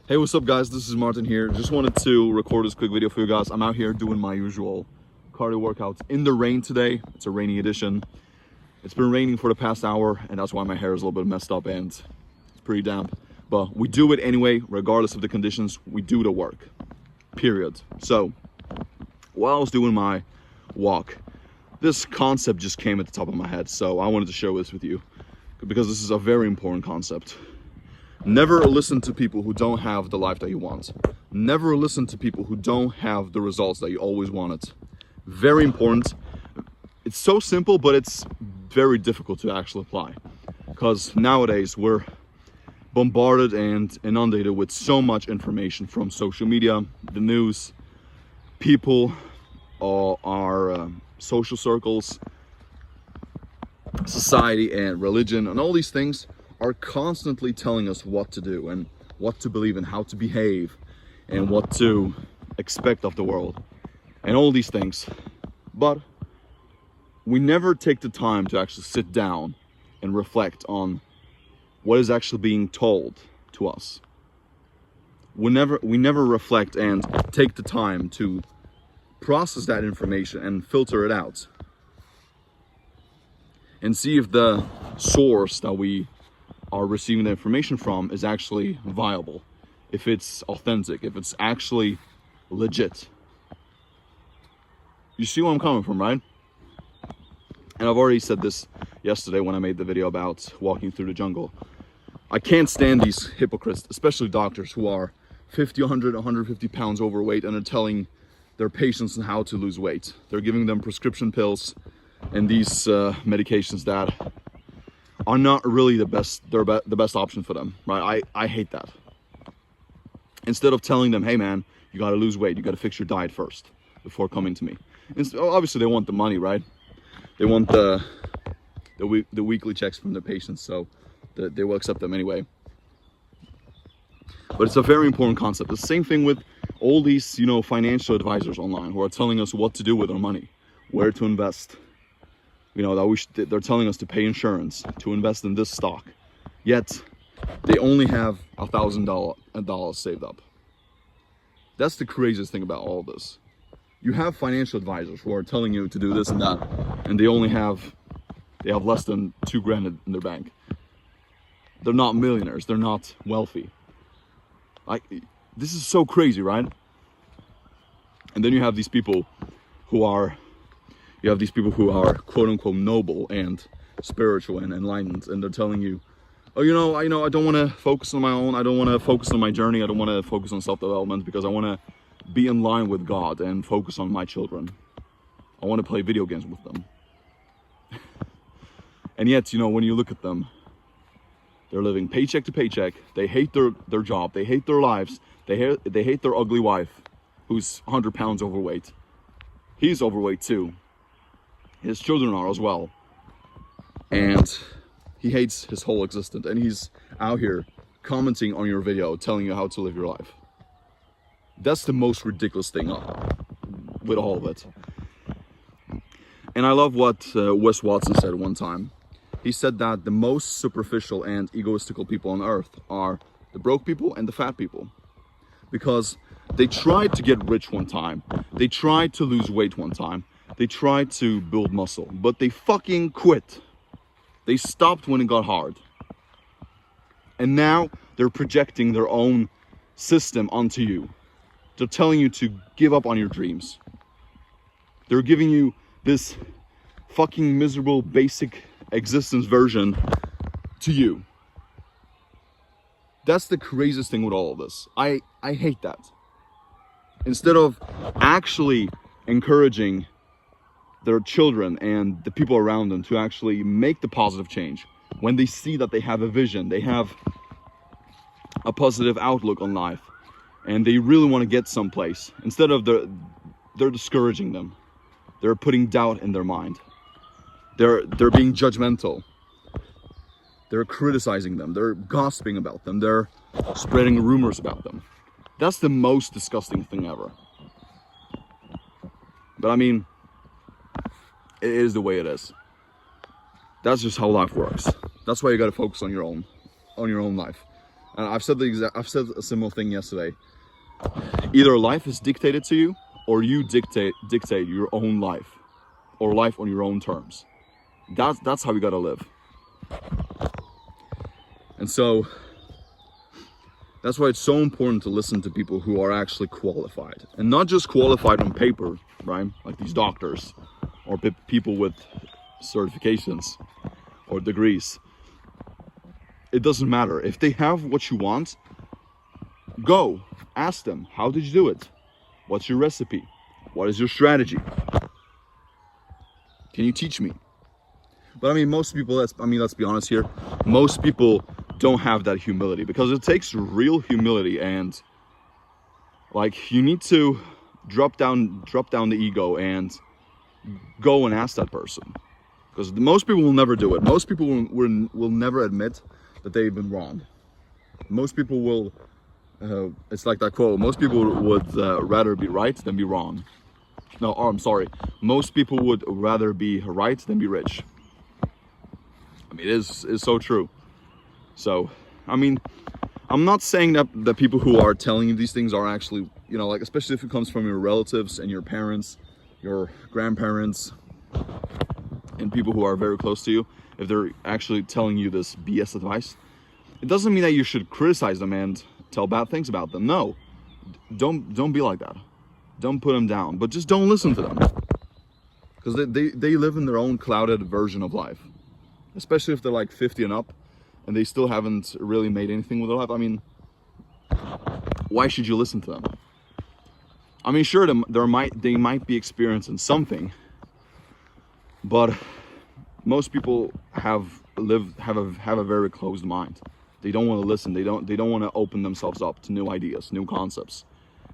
Hey, what's up guys? This is Martin here. Just wanted to record this quick video for you guys. I'm out here doing my usual cardio workouts in the rain today. It's a rainy edition. It's been raining for the past hour and that's why my hair is a little bit messed up and it's pretty damp. But we do it anyway, regardless of the conditions. We do the work, period. So while I was doing my walk, this concept just came at the top of my head. So I wanted to share this with you because this is a very important concept. Never listen to people who don't have the life that you want. Never listen to people who don't have the results that you always wanted. Very important. It's so simple, but it's very difficult to actually apply. Because nowadays we're bombarded and inundated with so much information from social media, the news, people, our social circles, society and religion, and all these things are constantly telling us what to do and what to believe and how to behave and what to expect of the world and all these things. But we never take the time to actually sit down and reflect on what is actually being told to us. We never reflect and take the time to process that information and filter it out and see if the source that we are receiving the information from is actually viable, if it's authentic, if it's actually legit. You see where I'm coming from, right? And I've already said this yesterday when I made the video about walking through the jungle. I can't stand these hypocrites, especially doctors who are 50, 100, 150 pounds overweight and are telling their patients how to lose weight. They're giving them prescription pills and these medications that are not really the best option for them, right? I hate that. Instead of telling them, hey man, you got to lose weight, you got to fix your diet first before coming to me. Obviously they want the money, right? They want the weekly checks from their patients, so they will accept them anyway. But it's a very important concept. The same thing with all these, financial advisors online who are telling us what to do with our money, where to invest. That they're telling us to pay insurance, to invest in this stock, yet they only have $1,000 saved up. That's the craziest thing about all this. You have financial advisors who are telling you to do this and that, and they have less than $2,000 in their bank. They're not millionaires. They're not wealthy. This is so crazy, right? And then you have these people who are quote unquote noble and spiritual and enlightened, and they're telling you, oh, I don't want to focus on my own. I don't want to focus on my journey. I don't want to focus on self-development because I want to be in line with God and focus on my children. I want to play video games with them. And yet, when you look at them, they're living paycheck to paycheck. They hate their job. They hate their lives. They hate their ugly wife who's 100 pounds overweight. He's overweight too. His children are as well. And he hates his whole existence. And he's out here commenting on your video, telling you how to live your life. That's the most ridiculous thing with all of it. And I love what Wes Watson said one time. He said that the most superficial and egoistical people on earth are the broke people and the fat people. Because they tried to get rich one time. They tried to lose weight one time. They tried to build muscle, but they fucking quit. They stopped when it got hard. And now they're projecting their own system onto you. They're telling you to give up on your dreams. They're giving you this fucking miserable, basic existence version to you. That's the craziest thing with all of this. I hate that. Instead of actually encouraging their children and the people around them to actually make the positive change, when they see that they have a vision, they have a positive outlook on life, and they really want to get someplace, instead of they're discouraging them. They're putting doubt in their mind. They're being judgmental. They're criticizing them. They're gossiping about them. They're spreading rumors about them. That's the most disgusting thing ever. But I mean, it is the way it is. That's just how life works. That's why you got to focus on your own life. And I've said a similar thing yesterday. Either life is dictated to you, or you dictate your own life, or life on your own terms. That's how you gotta live. And so that's why it's so important to listen to people who are actually qualified, and not just qualified on paper, right? Like these doctors or people with certifications or degrees. It doesn't matter. If they have what you want, go ask them, how did you do it? What's your recipe? What is your strategy? Can you teach me? But I mean, most people, let's be honest here, most people don't have that humility, because it takes real humility, and like, you need to drop down the ego and go and ask that person, because most people will never do it. Most people will never admit that they've been wrong. Most people will, it's like that quote, most people would rather be right than be wrong. No, I'm sorry. Most people would rather be right than be rich. I mean, it's so true. So, I mean, I'm not saying that people who are telling you these things are actually, you know, like, especially if it comes from your relatives and your parents, your grandparents, and people who are very close to you, if they're actually telling you this BS advice, it doesn't mean that you should criticize them and tell bad things about them. No, don't be like that. Don't put them down, but just don't listen to them, because they live in their own clouded version of life, especially if they're like 50 and up and they still haven't really made anything with their life. I mean, why should you listen to them? I mean, sure, they might be experiencing something, but most people have a very closed mind. They don't want to listen. They don't want to open themselves up to new ideas, new concepts,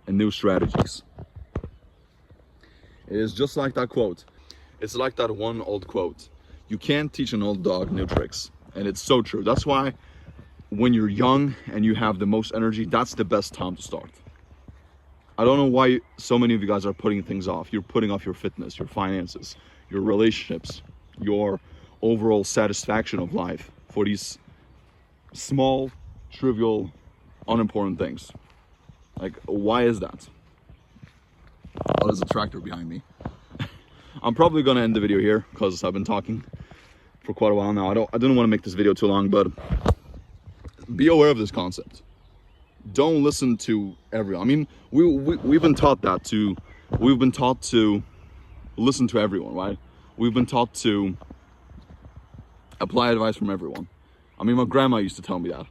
and new strategies. It is just like that quote. It's like that one old quote: you can't teach an old dog new tricks. And it's so true. That's why when you're young and you have the most energy, that's the best time to start. I don't know why so many of you guys are putting things off. You're putting off your fitness, your finances, your relationships, your overall satisfaction of life for these small, trivial, unimportant things. Like, why is that? Oh, there's a tractor behind me. I'm probably gonna end the video here because I've been talking for quite a while now. I didn't want to make this video too long, but be aware of this concept. Don't listen to everyone. I mean, we've been taught to listen to everyone, right? We've been taught to apply advice from everyone. I mean, my grandma used to tell me that.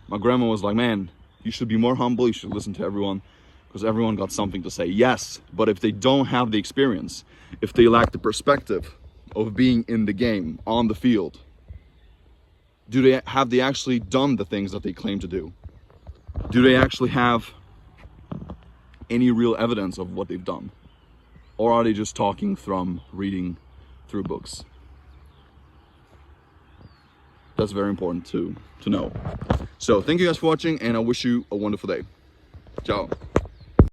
My grandma was like, man, you should be more humble. You should listen to everyone, because everyone got something to say. Yes, but if they don't have the experience, if they lack the perspective of being in the game, on the field, have they actually done the things that they claim to do? Do they actually have any real evidence of what they've done? Or are they just talking from reading through books? That's very important to know. So thank you guys for watching, and I wish you a wonderful day. Ciao.